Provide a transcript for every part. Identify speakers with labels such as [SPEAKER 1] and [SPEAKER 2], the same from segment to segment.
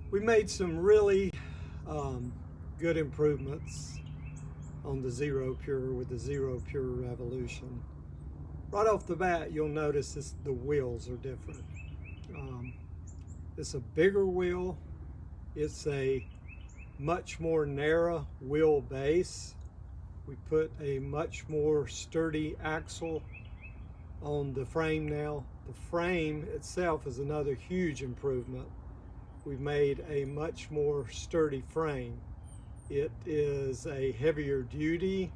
[SPEAKER 1] We made some really good improvements on the Xero Pure with the Xero Pure Revolution. Right off the bat, you'll notice the wheels are different. It's a bigger wheel. It's a much more narrow wheel base. We put a much more sturdy axle on the frame now. The frame itself is another huge improvement. We've made a much more sturdy frame. It is a heavier duty,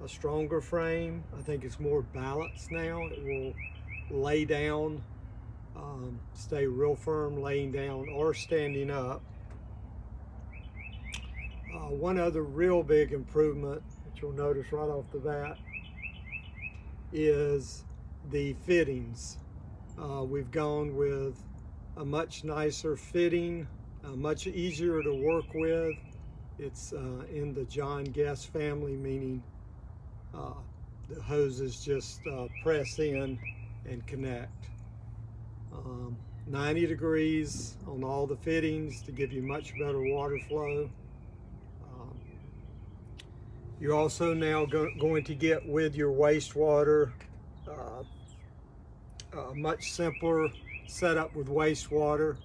[SPEAKER 1] a stronger frame. I think it's more balanced now. It will lay down, stay real firm laying down or standing up. One other real big improvement that you'll notice right off the bat is the fittings. We've gone with a much nicer fitting, much easier to work with. It's in the John Guest family, meaning the hoses just press in and connect. 90 degrees on all the fittings to give you much better water flow. You're also now going to get with your wastewater a much simpler setup with wastewater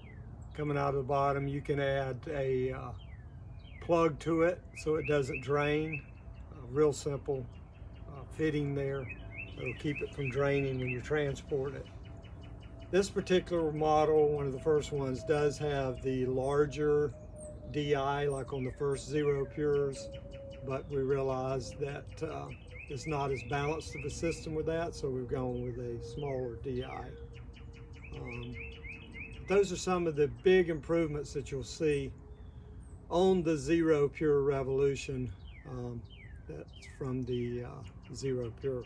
[SPEAKER 1] coming out of the bottom. You can add a plug to it so it doesn't drain. Real simple fitting there. It'll keep it from draining when you transport it. This particular model, one of the first ones, does have the larger DI like on the first Xero Pures, but we realized that it's not as balanced of a system with that, so we've gone with a smaller DI. Those are some of the big improvements that you'll see on the Xero Pure Revolution. That's from the Xero Pure.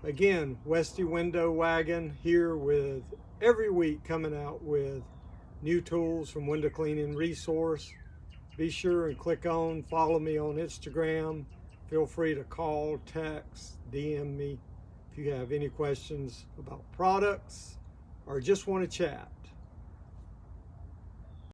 [SPEAKER 1] Again, Westy Window Wagon here with every week coming out with new tools from Window Cleaning Resource. Be sure and click on, follow me on Instagram. Feel free to call, text, DM me if you have any questions about products or just want to chat.